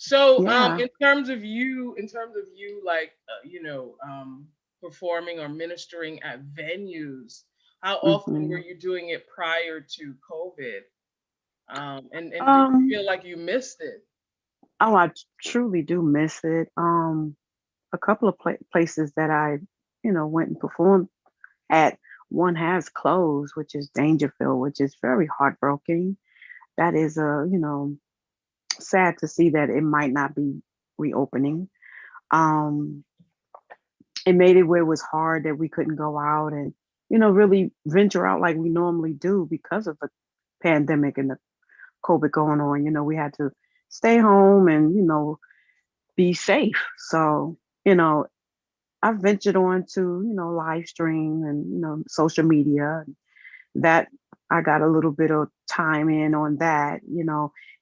So, Yeah. in terms of you, like, performing or ministering at venues, how often were Hmm. you doing it prior to COVID? And did you Um, feel like you missed it? oh, I truly do miss it. A couple of places that I, went and performed at, one has closed, which is Dangerfield, which is very heartbroken. That is sad to see that it might not be reopening. Um, it made it where it was hard that we couldn't go out and, really venture out like we normally do because of the pandemic and the COVID going on. We had to stay home and, be safe. So, you know, I ventured on to, live stream and, social media. That I got a little bit of time in on that.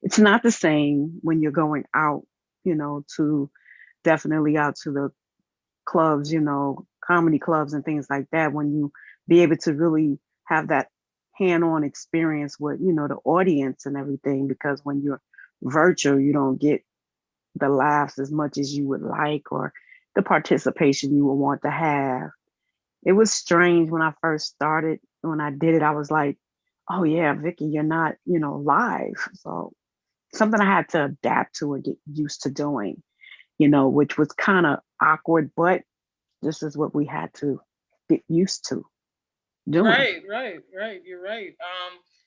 It's not the same when you're going out, to definitely out to the clubs, comedy clubs and things like that, when you be able to really have that hand-on experience with, the audience and everything, because when you're virtual, you don't get the laughs as much as you would like or the participation you would want to have. It was strange when I first started. When I did it, I was like, oh yeah, Vicky, you're not, live. So something I had to adapt to and get used to doing, which was kind of awkward, but this is what we had to get used to doing. Right, right, right. You're right.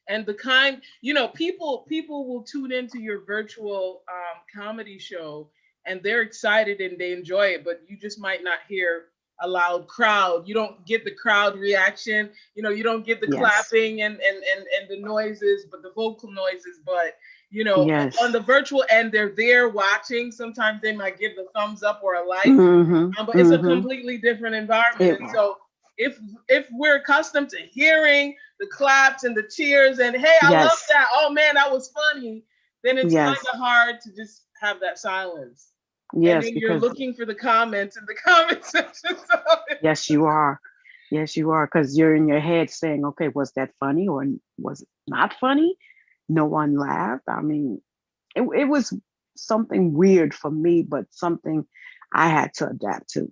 And the people will tune into your virtual comedy show, and they're excited and they enjoy it, but you just might not hear a loud crowd. You don't get the crowd reaction. You don't get the Yes. clapping and the noises, but the vocal noises. But on Yes. the virtual end, they're there watching. Sometimes they might give the thumbs up or a like, Mm-hmm. but it's a Mm-hmm. completely different environment. It And was. so if we're accustomed to hearing the claps and the cheers and hey, I love Yes. that, oh man, that was funny, then it's kind Yes. of hard to just have that silence. And Yes, then you're because looking for the comments in the comment section. So yes, you are. Yes, you are. Because you're in your head saying, okay, was that funny or was it not funny? No one laughed. I mean, it was something weird for me, but something I had to adapt to.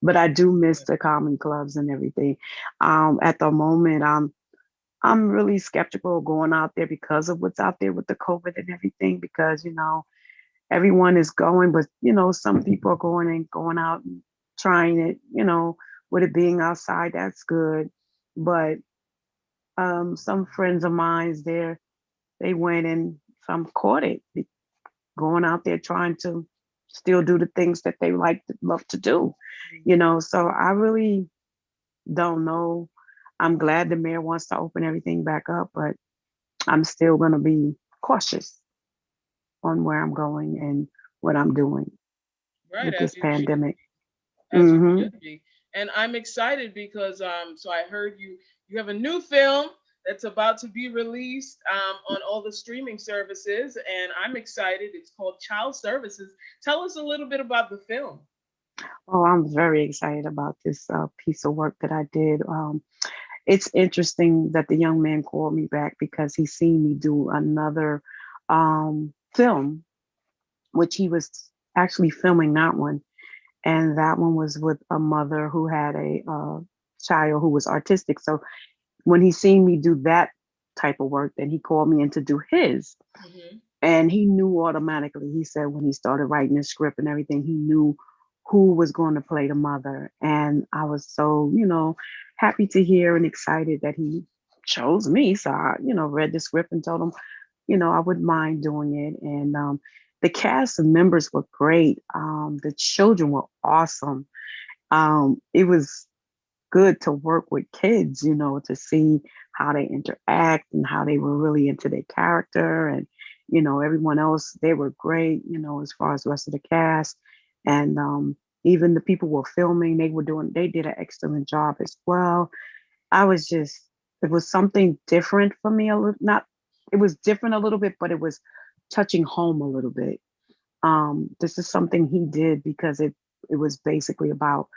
But I do miss the comedy clubs and everything. At the moment, I'm really skeptical of going out there because of what's out there with the COVID and everything. Because everyone is going, but some people are going out and trying it. With it being outside, that's good. But some friends of mine's there, they went and some caught it going out there trying to still do the things that they love to do. So I really don't know. I'm glad the mayor wants to open everything back up, but I'm still going to be cautious on where I'm going and what I'm doing right, with as this you should pandemic. be, as you Hmm. should be. And I'm excited because so I heard you have a new film that's about to be released on all the streaming services, and I'm excited. It's called Child Services. Tell us a little bit about the film. Oh, I'm very excited about this piece of work that I did. It's interesting that the young man called me back because he seen me do another film, which he was actually filming that one. And that one was with a mother who had a child who was artistic. So when he seen me do that type of work, then he called me in to do his. Hmm. And he knew automatically. He said when he started writing the script and everything, he knew who was going to play the mother. And I was so, happy to hear and excited that he chose me. So I, read the script and told him, I wouldn't mind doing it. And the cast and members were great. The children were awesome. It was good to work with kids, to see how they interact and how they were really into their character. And, everyone else, they were great, as far as the rest of the cast. And even the people were filming, they did an excellent job as well. I was just, it was something different for me. A little, not, it was different a little bit, but it was touching home a little bit. This is something he did because it was basically about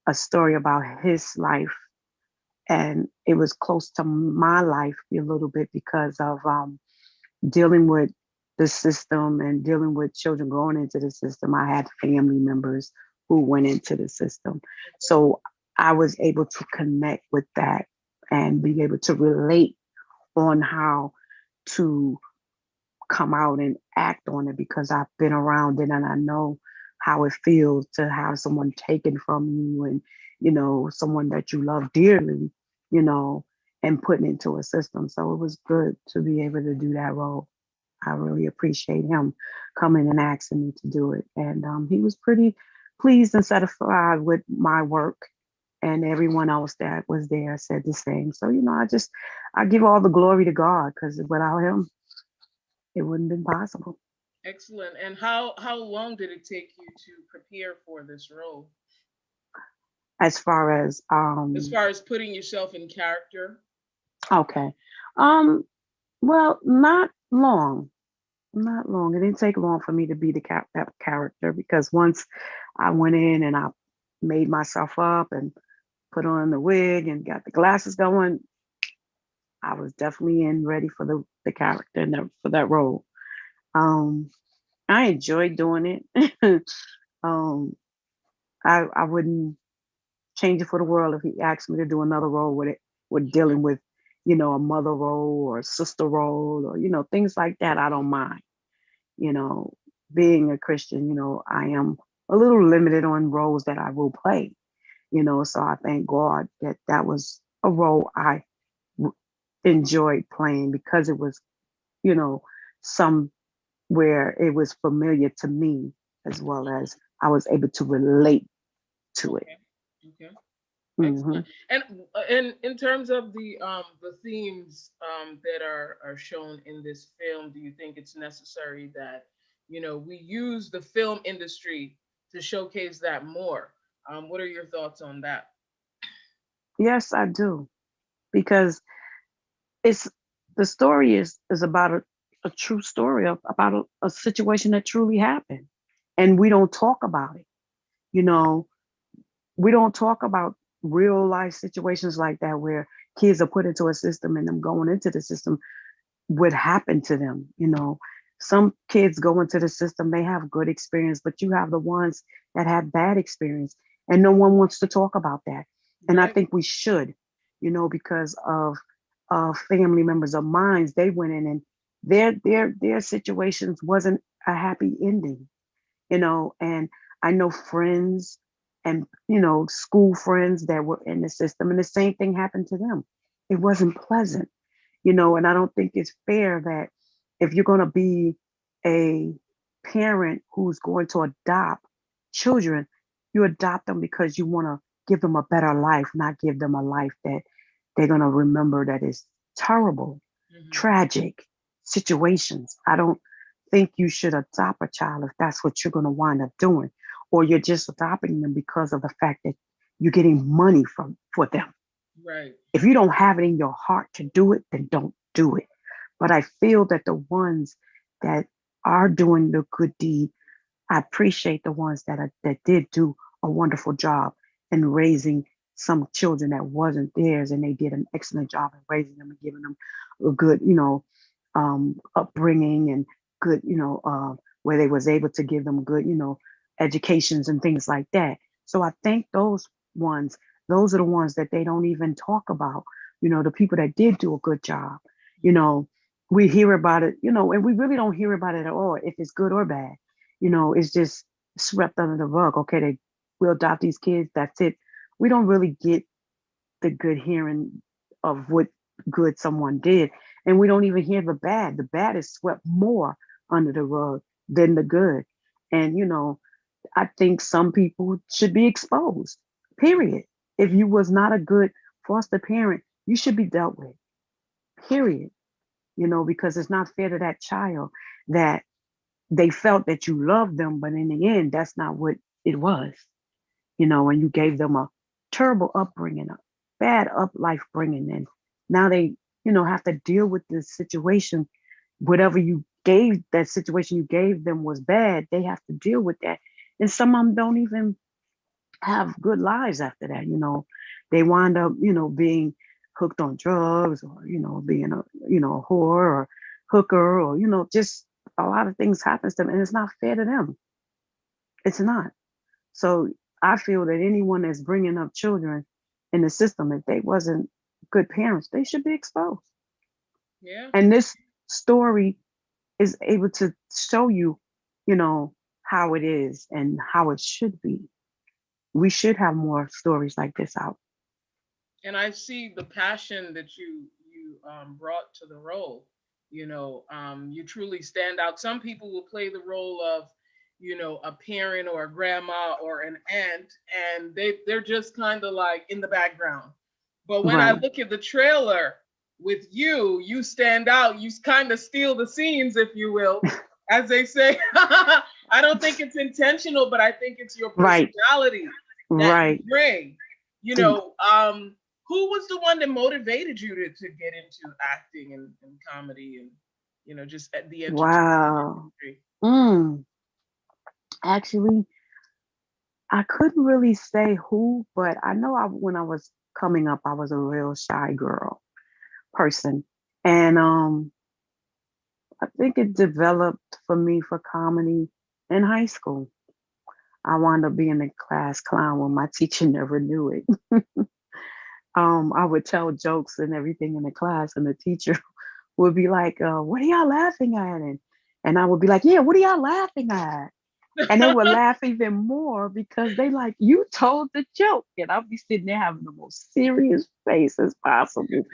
a story about his life, and it was close to my life a little bit because of dealing with the system and dealing with children going into the system. I had family members who went into the system. Okay. So I was able to connect with that and be able to relate on how to come out and act on it because I've been around it and I know how it feels to have someone taken from you and, someone that you love dearly, you know, and putting into a system. So it was good to be able to do that role. I really appreciate him coming and asking me to do it. And he was pretty pleased and satisfied with my work. And everyone else that was there said the same. So, I give all the glory to God because without him, it wouldn't have been possible. Excellent. And how long did it take you to prepare for this role? As far as As far as putting yourself in character? okay. Um well, not long. Not long. It didn't take long for me to be that character because once I went in and I made myself up and put on the wig and got the glasses going, I was definitely in ready for the character and for that role. Um I enjoyed doing it. um I wouldn't change it for the world if he asked me to do another role with it, with dealing with, a mother role or a sister role or, things like that. I don't mind. You know, being a Christian, I am a little limited on roles that I will play, so I thank God that that was a role I w- enjoyed playing because it was, you know, some where it was familiar to me as well as I was able to relate to it. Okay. Okay. Hmm. Excellent. And in terms of the themes that are shown in this film, do you think it's necessary that we use the film industry to showcase that more? What are your thoughts on that? Yes, I do because it's the story is about a true story about a situation that truly happened, and we don't talk about it. You know, we don't talk about real life situations like that where kids are put into a system and them going into the system would happen to them. Some kids go into the system, they have good experience, but you have the ones that have bad experience, and no one wants to talk about that. And I Right. think we should, because of family members of mine, they went in and their situations wasn't a happy ending, and I know friends and school friends that were in the system, and the same thing happened to them. It wasn't pleasant, and I don't think it's fair that if you're going to be a parent who's going to adopt children, you adopt them because you want to give them a better life, not give them a life that they're going to remember that is terrible, Hmm. tragic situations. I don't think you should adopt a child if that's what you're going to wind up doing, or you're just adopting them because of the fact that you're getting money from for them. Right. If you don't have it in your heart to do it, then don't do it. But I feel that the ones that are doing the good deed, I appreciate the ones that did do a wonderful job in raising some children that wasn't theirs, and they did an excellent job in raising them and giving them a good, upbringing and good, where they was able to give them good, educations and things like that. So I think those ones, those are the ones that they don't even talk about. The people that did do a good job. You know, we hear about it, and we really don't hear about it at all if it's good or bad. It's just swept under the rug. Okay, they will adopt these kids. That's it. We don't really get the good hearing of what good someone did. And we don't even hear the bad. The bad is swept more under the rug than the good. And, I think some people should be exposed, period. If you was not a good foster parent, you should be dealt with, period. Because it's not fair to that child that they felt that you loved them, but in the end, that's not what it was, and you gave them a terrible upbringing, a bad up life bringing, and now they, have to deal with this situation. Whatever you gave that situation you gave them was bad. They have to deal with that, and some of them don't even have good lives after that. They wind up, being hooked on drugs or being a whore or hooker or just a lot of things happens to them, and it's not fair to them. It's not. So I feel that anyone that's bringing up children in the system, if they wasn't good parents, they should be exposed. Yeah. And this story is able to show you, you know, how it is and how it should be. We should have more stories like this out. And I see the passion that you brought to the role. You truly stand out. Some people will play the role of, a parent or a grandma or an aunt, and they're just kind of like in the background. But when I Right. look at the trailer with you, you stand out. You kind of steal the scenes, if you will, as they say. I don't think it's intentional, but I think it's your Right. personality that you Right. bring. You See, know, um, who was the one that motivated you to get into acting and comedy and just at the entertainment wow. industry? Mm. Actually, I couldn't really say who, but I know when I was coming up, I was a real shy girl person. And I think it developed for me for comedy in high school. I wound up being a class clown when my teacher never knew it. I would tell jokes and everything in the class, and the teacher would be like, "What are y'all laughing at?" And I would be like, "Yeah, what are y'all laughing at?" And they would laugh even more because they like, "You told the joke," and I'd be sitting there having the most serious face as possible.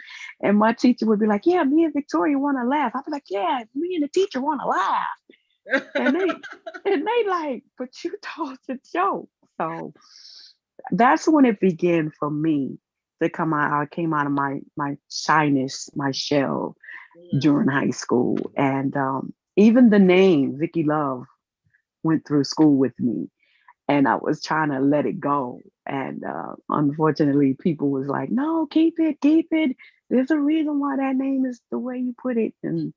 And my teacher would be like, "Yeah, me and Victoria want to laugh." I'd be like, "Yeah, me and the teacher want to laugh." And they like, "But you told the joke." So that's when it began for me to come out. I came out of my shyness, my shell Mm, during high school, and even the name Vicky Love went through school with me, and I was trying to let it go, and unfortunately, people was like, "No, keep it, keep it. There's a reason why that name is the way you put it." And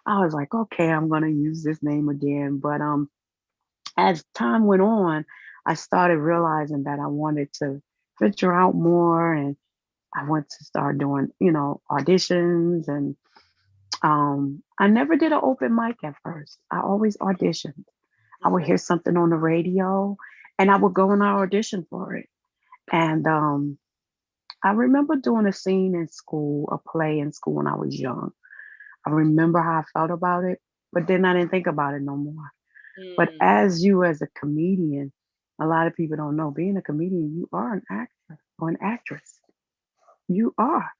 I was like, "Okay, I'm gonna use this name again." But as time went on, I started realizing that I wanted to venture out more, and I went to start doing, auditions. And I never did an open mic at first. I always auditioned. I would mhm, hear something on the radio, and I would go and I audition for it. And I remember doing a scene in school, a play in school when I was young. I remember how I felt about it, but then I didn't think about it no more. But mm, as a comedian, a lot of people don't know, being a comedian, you are an actor or an actress. You are,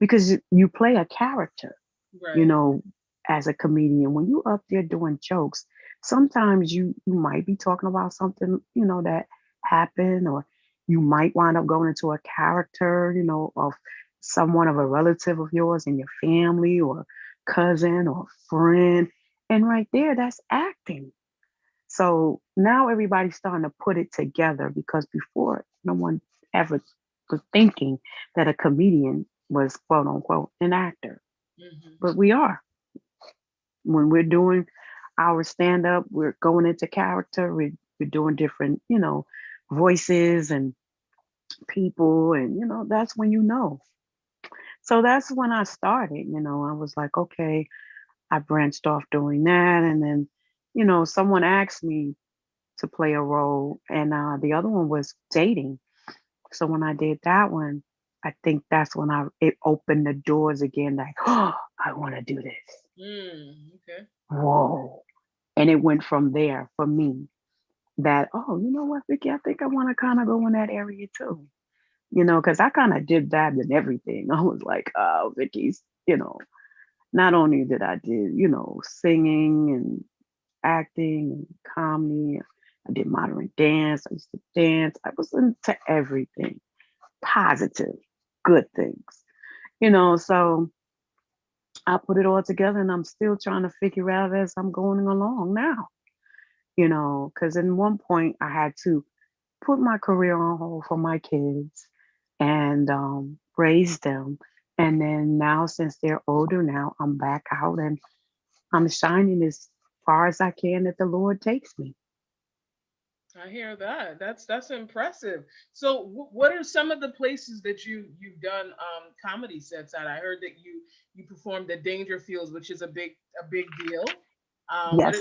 because you play a character, you right. know, as a comedian. When you up there doing jokes, sometimes you might be talking about something, that happened, or you might wind up going into a character, of someone of a relative of yours in your family, or cousin or friend. And right there, that's acting. So now everybody's starting to put it together, because before no one ever was thinking that a comedian was quote unquote an actor. Hmm. But we are. When we're doing our stand up, we're going into character, we're doing different, voices and people. And, that's when you know. So that's when I started. I was like, okay, I branched off doing that. And then, someone asked me to play a role, and the other one was dating. So when I did that one, I think that's when it opened the doors again. Like, oh, I want to do this. Mm, okay. Whoa! And it went from there for me. That, oh, you know what, Vicky, I think I want to kind of go in that area too. Because I kind of did that and everything. I was like, oh, Vicky's. Not only did I did, singing and acting and comedy. I did modern dance. I used to dance. I was into everything positive, good things. So I put it all together, and I'm still trying to figure out as I'm going along now, because in one point I had to put my career on hold for my kids and raise them. And then now, since they're older now, I'm back out and I'm shining as far as I can that the Lord takes me. I hear that. That's impressive. So, what are some of the places that you've done comedy sets at? I heard that you performed at Dangerfields, which is a big deal. Yes,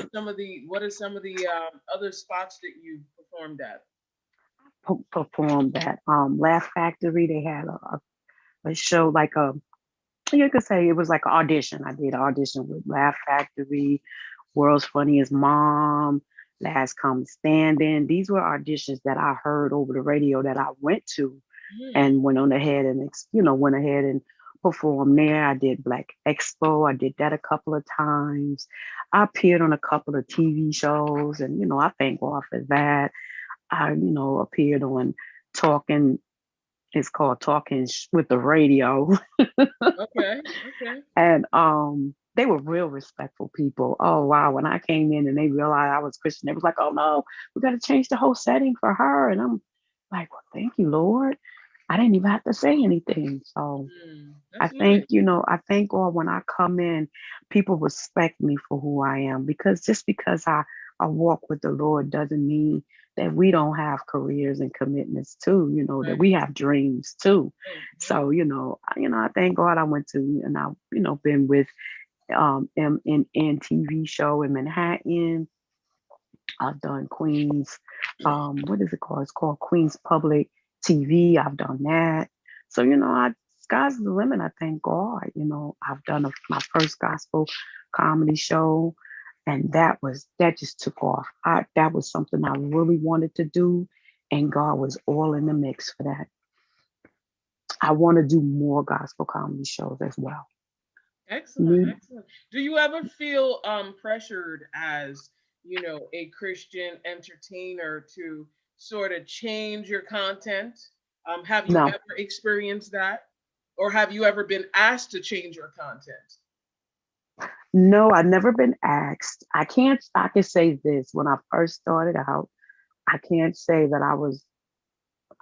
what are some of the other spots that you performed at? performed that. Laugh Factory, they had a show like a, you could say it was like an audition. I did an audition with Laugh Factory, World's Funniest Mom, Last Common Standing. These were auditions that I heard over the radio that I went to Hmm. and went on ahead and went ahead and performed there. I did Black Expo. I did that a couple of times. I appeared on a couple of TV shows, and I thank God for that. I appeared on Talking. It's called Talking with the Radio, Okay, okay. and they were real respectful people. Oh wow, when I came in and they realized I was Christian, they was like, "Oh no, we got to change the whole setting for her." And I'm like, "Well, thank you, Lord. I didn't even have to say anything." So I That's think, nice. I thank God when I come in, people respect me for who I am, because just because I walk with the Lord doesn't mean that we don't have careers and commitments too, that Right, we have dreams too. right, right. So, I thank God I went to, and I've, been with MNN TV show in Manhattan. I've done Queens, what is it called? It's called Queens Public TV. I've done that. So, sky's the limit. I thank God. I've done my first gospel comedy show, and that just took off. That was something I really wanted to do, and God was all in the mix for that. I want to do more gospel comedy shows as well. Excellent, Me, excellent. Do you ever feel pressured as, a Christian entertainer to sort of change your content? Have you no, ever experienced that? Or have you ever been asked to change your content? no, I've never been asked. I can say this. When I first started out, I can't say that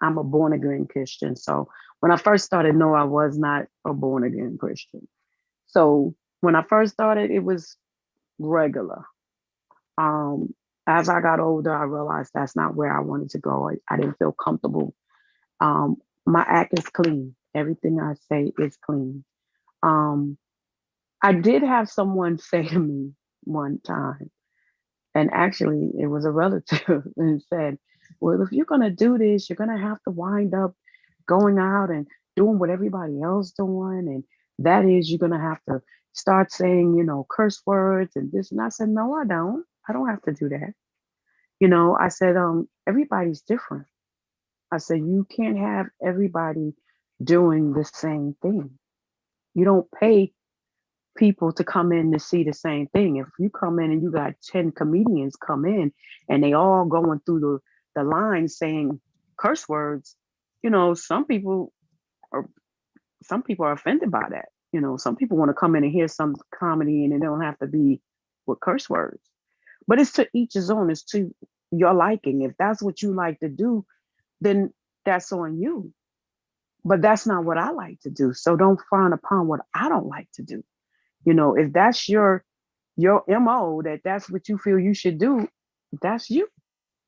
I'm a born again Christian. So when I first started, no, I was not a born again Christian. So when I first started, it was regular. Um, as I got older, I realized that's not where I wanted to go. I didn't feel comfortable. Um, my act is clean. Everything I say is clean. Um, I did have someone say to me one time, and actually it was a relative, and said, "Well, if you're gonna do this, you're gonna have to wind up going out and doing what everybody else doing, and that is you're gonna have to start saying, curse words and this." And I said, "No, I don't. I don't have to do that." I said, everybody's different. I said, you can't have everybody doing the same thing. You don't pay people to come in to see the same thing. If you come in and you got 10 comedians come in and they all going through the line saying curse words, some people are offended by that. Some people want to come in and hear some comedy and it don't have to be with curse words. But it's to each his own. It's to your liking. If that's what you like to do, then that's on you. But that's not what I like to do. So don't frown upon what I don't like to do. If that's your MO, that's what you feel you should do, that's you.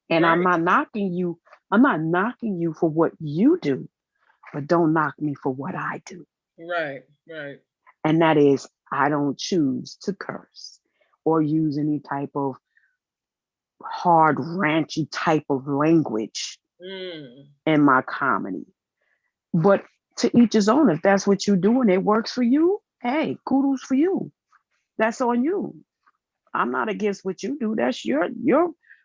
And I'm Right, not knocking you. I'm not knocking you for what you do, but don't knock me for what I do. right, right. And that is, I don't choose to curse or use any type of hard, ranchy type of language Mm, in my comedy. But to each his own. If that's what you do and it works for you, hey, kudos for you. That's on you. I'm not against what you do. That's your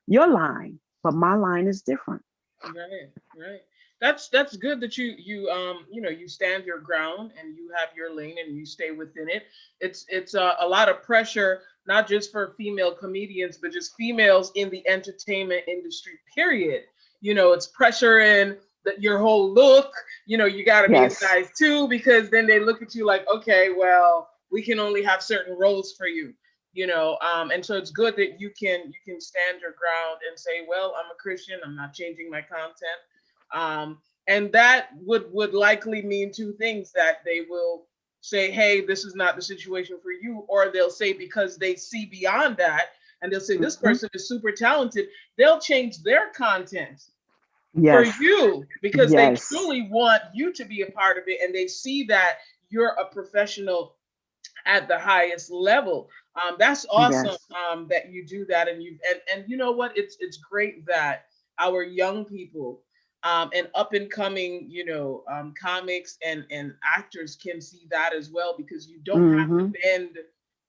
line. But my line is different. right, right. That's good that you stand your ground and you have your lane and you stay within it. It's a lot of pressure, not just for female comedians, but just females in the entertainment industry. Period. It's pressure in your whole look. You got to be a Yes. size two because then they look at you like, okay, well, we can only have certain roles for you. And so it's good that you can stand your ground and say, well, I'm a Christian, I'm not changing my content. And that would likely mean two things: that they will say, hey, this is not the situation for you, or they'll say, because they see beyond that, and they'll say this Mhm. person is super talented, they'll change their content for Yes. you because they Yes. truly want you to be a part of it, and they see that you're a professional at the highest level. That's awesome Yes. that you do that, and and you know what? It's great that our young people and up and coming, comics and actors can see that as well, because you don't have to Mm-hmm. bend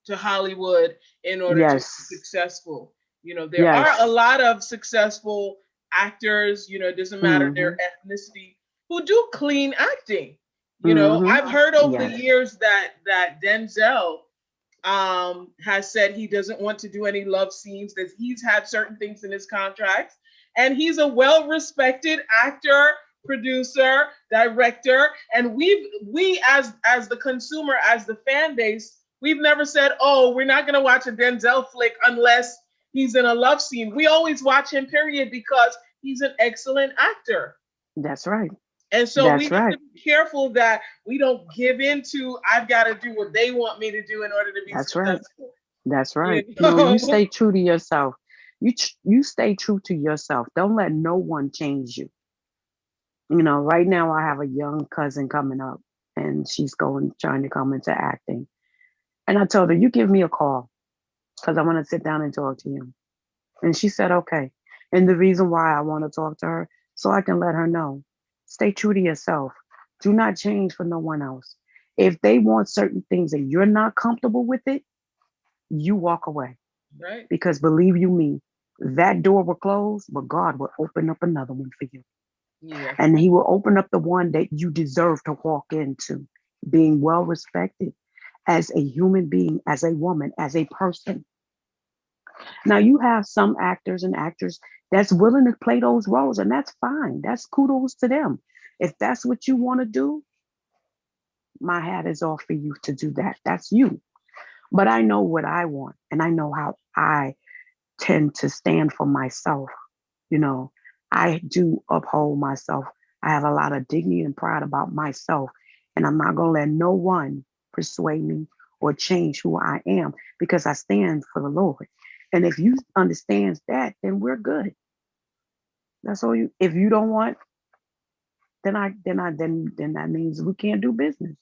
to Hollywood in order to be Yes. successful. There are a Yes. lot of successful actors, it doesn't matter their Mm-hmm. ethnicity, who do clean acting. Mm-hmm. I've heard over the Yes. years that Denzel has said he doesn't want to do any love scenes, that he's had certain things in his contracts, and he's a well-respected actor, producer, director, and we as the consumer, as the fan base, we've never said, oh, we're not going to watch a Denzel flick unless he's in a love scene. We always watch him, period, because he's an excellent actor. That's right. And so we That's have to right. be careful that we don't give in to, I've got to do what they want me to do in order to be That's right. successful. That's right. You No, you know? stay true to yourself. You stay true to yourself. Don't let no one change you. Right now I have a young cousin coming up, and she's going trying to come into acting. And I told her, you give me a call because I want to sit down and talk to you. And she said, okay. And the reason why I want to talk to her, so I can let her know, stay true to yourself. Do not change for no one else. If they want certain things and you're not comfortable with it, you walk away. Right? Because believe you me, that door will close, but God will open up another one for you. Yes. And He will open up the one that you deserve to walk into, being well respected as a human being, as a woman, as a person. Now, you have some actors and actors that's willing to play those roles, and that's fine. That's kudos to them. If that's what you want to do, my hat is off for you to do that. That's you. But I know what I want, and I know how I tend to stand for myself. You know, I do uphold myself. I have a lot of dignity and pride about myself, and I'm not going to let no one persuade me or change who I am because I stand for the Lord. And if you understands that, then we're good. That's all you. If you don't want, then that means we can't do business.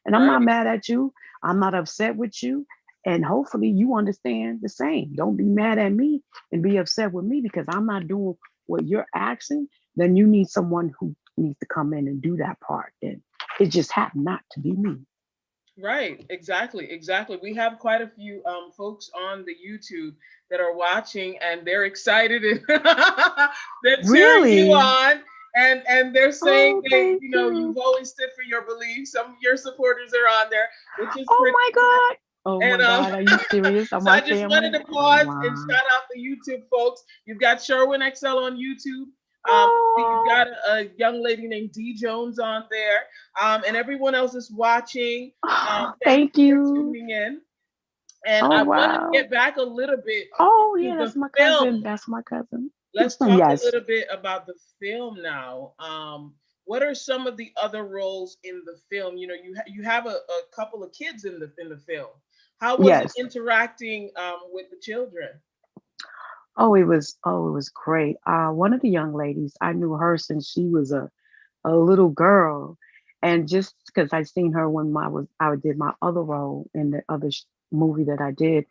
And I'm not Right. mad at you. I'm not upset with you. And hopefully you understand the same. Don't be mad at me and be upset with me because I'm not doing what you're asking. Then you need someone who needs to come in and do that part. Then it just happened not to be me. Right. Exactly. Exactly. We have quite a few folks on the YouTube that are watching, and they're excited and they're cheering you Really? on. And they're saying Oh, that, thank you've you. always stood for your beliefs. Some of your supporters are on there, which is Oh pretty my cool. God. Oh And my God. Are you serious? Are so my I just wanted family? to Oh pause and wow. shout out the YouTube folks. You've got Sherwin XL on YouTube. You've Oh, got a young lady named D Jones on there, and everyone else is watching. Thank thank you for you. tuning in. And Oh I want to wow. get back a little bit Oh to yeah, the that's my cousin. film. That's my cousin. Let's talk a Yes. little bit about the film now. What are some of the other roles in the film? You have a couple of kids in the film. How was it Yes. interacting with the children? Oh, it was great. One of the young ladies, I knew her since she was a little girl. And just because I seen her when I did my other role in the other movie that I did,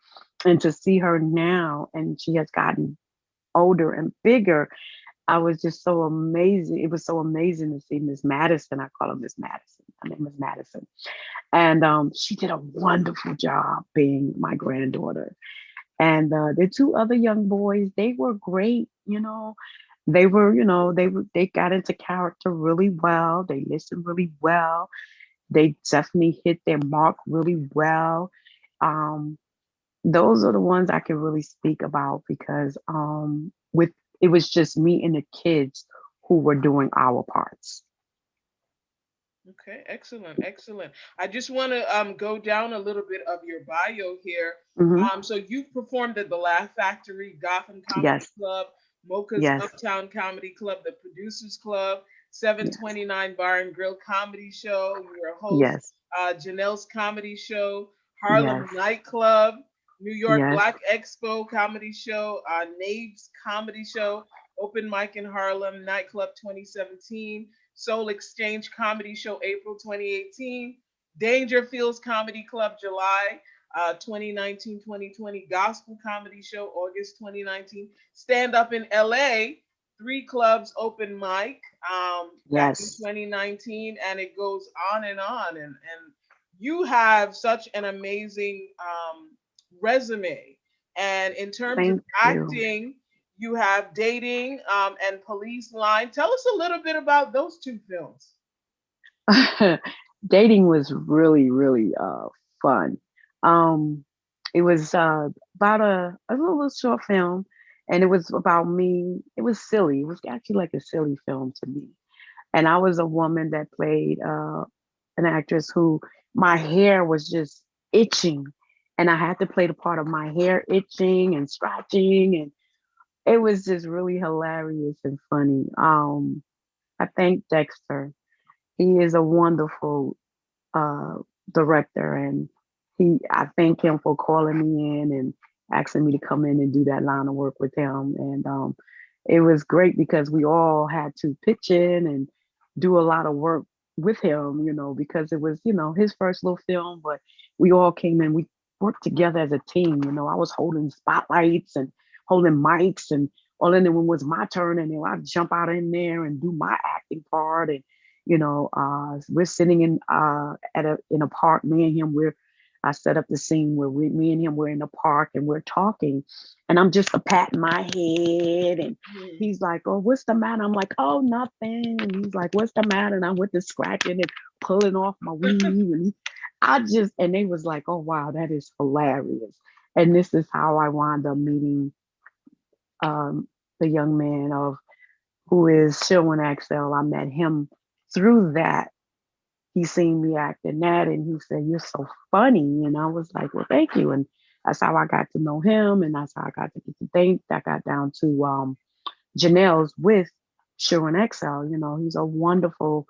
and to see her now and she has gotten older and bigger, I was just so amazing. It was so amazing to see Miss Madison. I call her Miss Madison. Her name is Madison. And she did a wonderful job being my granddaughter. And the two other young boys, they were great. They were, they got into character really well. They listened really well. They definitely hit their mark really well. Um, those are the ones I can really speak about because with it was just me and the kids who were doing our parts. Okay, excellent, excellent. I just want to go down a little bit of your bio here. Hmm. So you've performed at the Laugh Factory, Gotham Comedy Yes, Club, Mocha's yes, Uptown Comedy Club, the Producers Club, yes, 729 Bar and Grill Comedy Show. You were a host, yes, Janelle's Comedy Show, Harlem yes, Nightclub, New York yes, Black Expo Comedy Show, Nave's Comedy Show, Open Mic in Harlem Nightclub 2017. Soul Exchange Comedy Show, April 2018. Danger Fields Comedy Club, July. 2019, 2020, gospel comedy show, August 2019, stand up in LA, three clubs open mic, back in Yes. 2019, and it goes on and on. And you have such an amazing resume. And in terms of Thank you. acting, you have dating and police line. Tell us a little bit about those two films. Dating was really, really fun. Um, it was about a little short film, and it was about me. It was silly. It was actually like a silly film to me. And I was a woman that played an actress who my hair was just itching, and I had to play the part of my hair itching and scratching, and it was just really hilarious and funny. I thank Dexter. He is a wonderful uh, director, and I thank him for calling me in and asking me to come in and do that line of work with him. And it was great because we all had to pitch in and do a lot of work with him, because it was, his first little film, but we all came in, we worked together as a team. I was holding spotlights and holding mics and all, and then when it was my turn, and then I'd jump out in there and do my acting part. And we're sitting in a park, me and him. I set up the scene where me and him, we're in the park and we're talking, and I'm just a patting my head, and Mhm. he's like, "Oh, what's the matter?" I'm like, "Oh, nothing." And he's like, "What's the matter?" And I went to scratching and pulling off my weave, and they was like, "Oh, wow, that is hilarious." And this is how I wound up meeting um, the young man of who is Sherwin XL. I met him through that. He seen me acting that, and he said, "You're so funny." And I was like, "Well, thank you." And that's how I got to know him, and that's how I got to get to think. I got down to Janelle's with Sherwin XL. He's a wonderful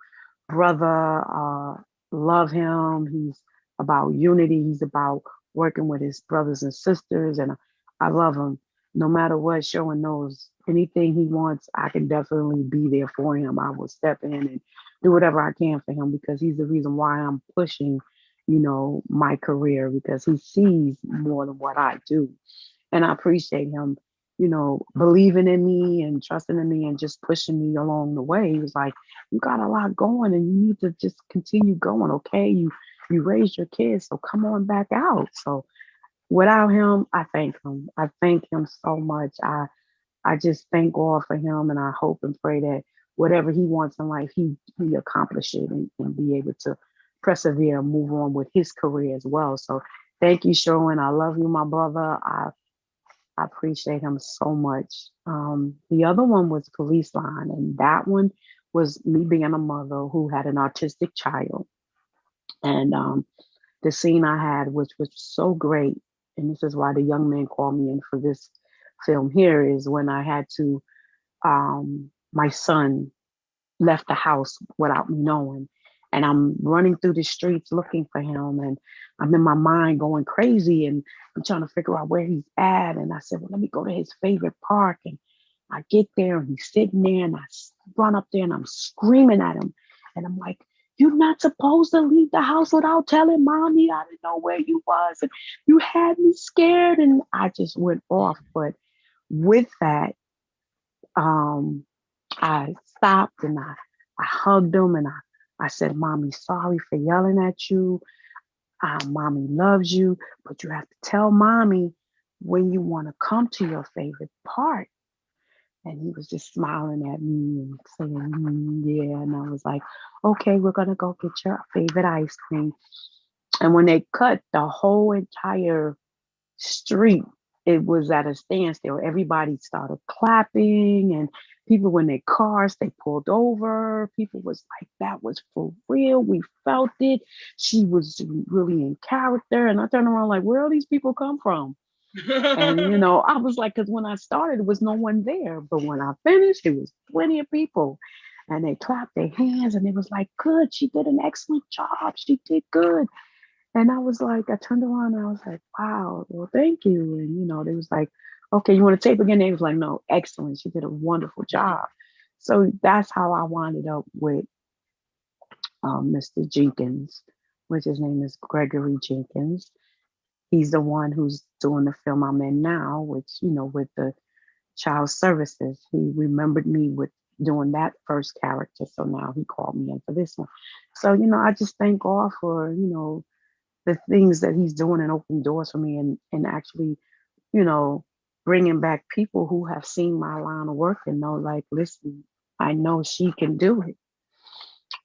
brother. Love him. He's about unity. He's about working with his brothers and sisters, and I love him. No matter what, Sherwin knows anything he wants, I can definitely be there for him. I will step in and do whatever I can for him because he's the reason why I'm pushing, my career because he sees more than what I do. And I appreciate him, believing in me and trusting in me and just pushing me along the way. He was like, "You got a lot going and you need to just continue going, okay? You raised your kids, so come on back out." So without him, I thank him. I thank him so much. I just thank God for him, and I hope and pray that whatever he wants in life, he accomplish it and be able to persevere and move on with his career as well. So thank you, Sherwin. I love you, my brother. I appreciate him so much. The other one was Police Line, and that one was me being a mother who had an autistic child. And the scene I had, which was so great, and this is why the young man called me in for this film here, is when I had to, my son left the house without me knowing. And I'm running through the streets looking for him. And I'm in my mind going crazy. And I'm trying to figure out where he's at. And I said, well, let me go to his favorite park. And I get there and he's sitting there. And run up there and I'm screaming at him. And I'm like, "You're not supposed to leave the house without telling mommy. I didn't know where you was. And you had me scared." And I just went off. But with that, um, I stopped and I hugged him and I said, "Mommy, sorry for yelling at you. Mommy loves you, but you have to tell mommy when you want to come to your favorite part." And he was just smiling at me and saying, "Yeah." And I was like, "Okay, we're going to go get your favorite ice cream." And when they cut the whole entire street, it was at a standstill. Everybody started clapping, and people were in their cars, they pulled over. People was like, "That was for real. We felt it. She was really in character." And I turned around like, "Where all these people come from?" And I was like, because when I started, there was no one there. But when I finished, it was plenty of people. And they clapped their hands and it was like, "Good, she did an excellent job. She did good." And I was like, I turned around and I was like, "Wow, well, thank you." And they was like, "Okay, you want to tape again?" They was like, "No, excellent. She did a wonderful job." So that's how I wound up with Mr. Jenkins, which his name is Gregory Jenkins. He's the one who's doing the film I'm in now, which, with the child services. He remembered me with doing that first character. So now he called me in for this one. So, I just thank God for, the things that he's doing and open doors for me, and actually, you know, bringing back people who have seen my line of work and know, like, listen, I know she can do it.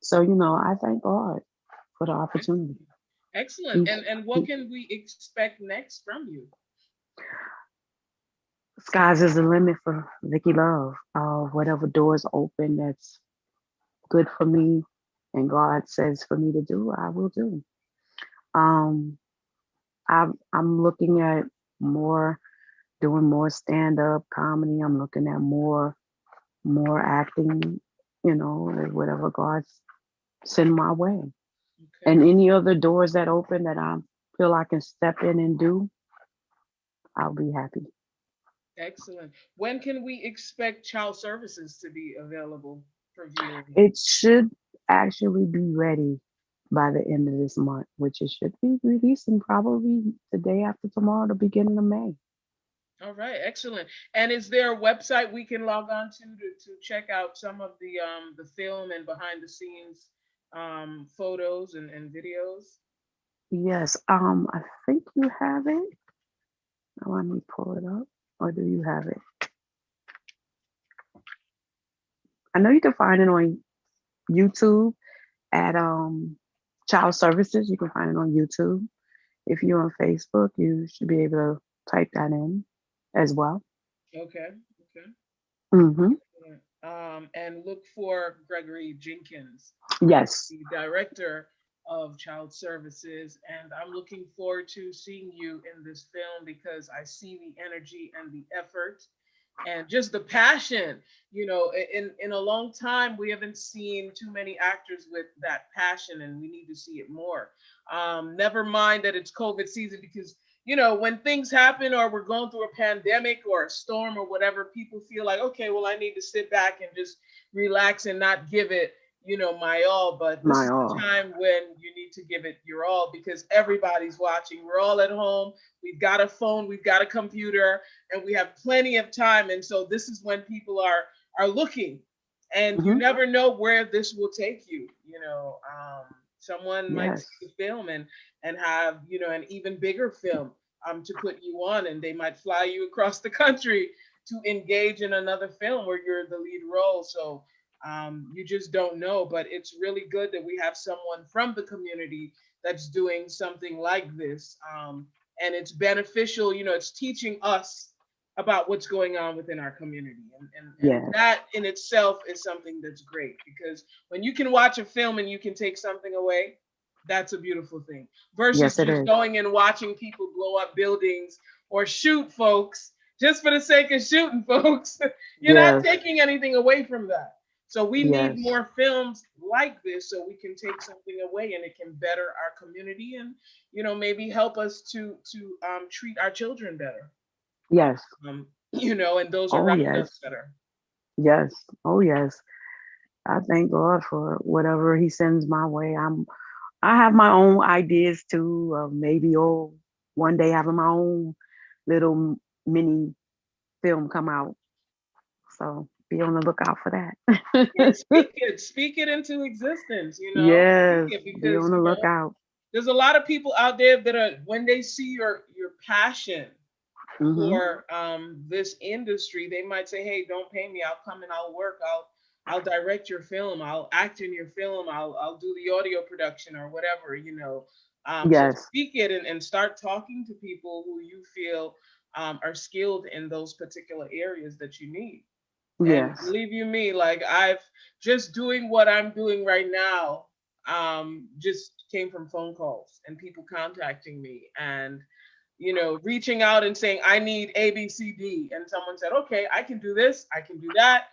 So, I thank God for the opportunity. Excellent. He, And what he, can we expect next from you? skies is the limit for Vicky Love. Whatever doors open that's good for me and God says for me to do, I will do. Um, I'm looking at more doing more stand up comedy. I'm looking at more acting. Whatever God send my way, Okay. and any other doors that open that I feel I can step in and do, I'll be happy. Excellent. When can we expect child services to be available for viewing? It should actually be ready by the end of this month, which it should be releasing probably the day after tomorrow, the beginning of May. All right, excellent. And is there a website we can log on to check out some of the film and behind the scenes photos and videos? Yes, I think you have it. Now let me pull it up. Or do you have it? I know you can find it on YouTube at Child Services. You can find it on YouTube. If you're on Facebook, you should be able to type that in as well. Okay, okay. Hmm. Excellent. And look for Gregory Jenkins, Yes. the director of child services. And I'm looking forward to seeing you in this film because I see the energy and the effort and just the passion. In a long time we haven't seen too many actors with that passion, and we need to see it more. Never mind that it's COVID season, because when things happen or we're going through a pandemic or a storm or whatever, people feel like, okay, well, I need to sit back and just relax and not give it my all. But this My is the all. time when you need to give it your all, because everybody's watching. We're all at home. We've got a phone, we've got a computer, and we have plenty of time. And so this is when people are looking, and you Hmm. never know where this will take you. Someone might Yes. see the film and have an even bigger film to put you on, and they might fly you across the country to engage in another film where you're the lead role. So you just don't know, but it's really good that we have someone from the community that's doing something like this. And it's beneficial. It's teaching us about what's going on within our community, and Yes. that in itself is something that's great, because when you can watch a film and you can take something away, that's a beautiful thing, versus Yes, it just is. going and watching people blow up buildings or shoot folks just for the sake of shooting folks. You're not Yes. taking anything away from that. So we need Yes. more films like this so we can take something away and it can better our community, and maybe help us to treat our children better, Yes. and those Oh, around us yes. better. Yes. Oh, yes. I thank God for whatever He sends my way. I have my own ideas too of maybe one day having my own little mini film come out. So be on the lookout for Yeah, that. speak it into existence. Speak Yes, it, be because on the lookout. there's a lot of people out there that are, when they see your passion Hmm. for this industry, they might say, "Hey, don't pay me. I'll come and I'll work. I'll direct your film. I'll act in your film. I'll do the audio production or whatever." So Yes, speak it, and start talking to people who you feel are skilled in those particular areas that you need. And yes, believe you me, like, I've just doing what I'm doing right now, just came from phone calls and people contacting me, and reaching out and saying, I need ABCD. And someone said, okay, I can do this, I can do that.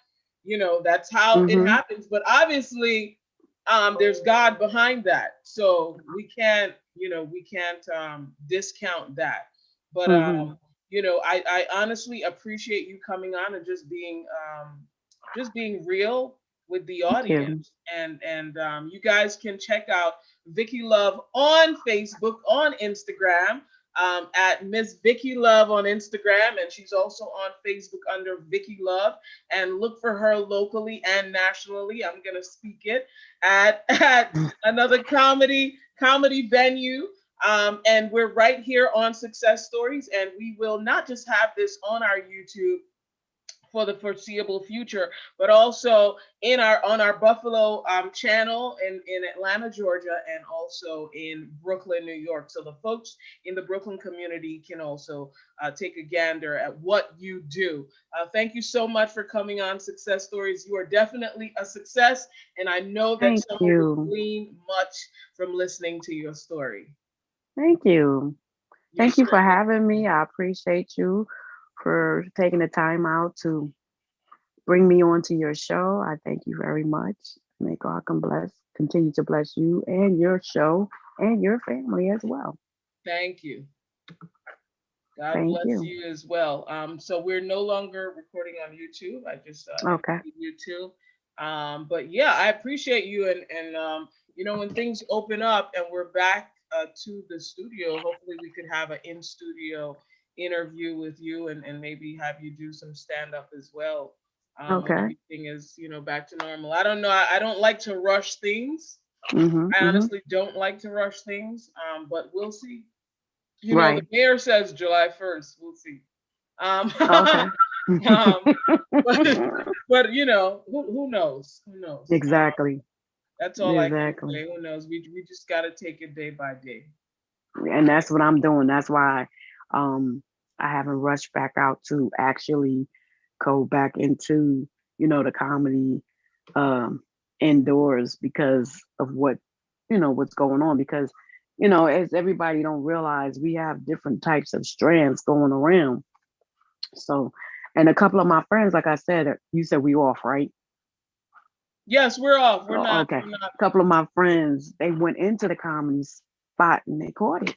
That's how it hmm, happens. But obviously, there's God behind that. So we can't discount that. But hmm. I honestly appreciate you coming on and just being real with the Thank you. audience. And you guys can check out Vicky Love on Facebook, on Instagram. at Miss Vicky Love on Instagram, and she's also on Facebook under Vicky Love. And look for her locally and nationally. I'm gonna speak it at another comedy venue. And we're right here on Success Stories, and we will not just have this on our YouTube for the foreseeable future, but also in our on our Buffalo channel in Atlanta, Georgia, and also in Brooklyn, New York. So the folks in the Brooklyn community can also take a gander at what you do. Thank you so much for coming on Success Stories. You are definitely a success, and I know that Thank someone will you. glean much from listening to your story. Thank you. You're Thank you for certainly having me. I appreciate you for taking the time out to bring me onto your show. I thank you very much. May God continue to bless you and your show and your family as well. thank you. God Thank bless you. you as well. So we're no longer recording on YouTube. I just Okay. ended YouTube. But yeah, I appreciate you, and when things open up and we're back to the studio, hopefully we could have an in studio interview with you, and maybe have you do some stand up as well. When Okay. everything is back to normal. I don't know. I don't like to rush things. Mhm. I Mhm. honestly don't like to rush things. But we'll see. The Right. mayor says July 1st. We'll see. Um, Okay. um, but who knows? Who knows? Exactly. That's all I can Exactly. say. Who knows? We just got to take it day by day. And that's what I'm doing. That's why um I haven't rushed back out to actually go back into, the comedy um indoors because of what's going on because as everybody don't realize we have different types of strands going around. So and a couple of my friends, like I said, you said we off, right? Yes, we're off. We're Oh, not. okay. We're not. A couple of my friends, they went into the comedy spot and they caught it.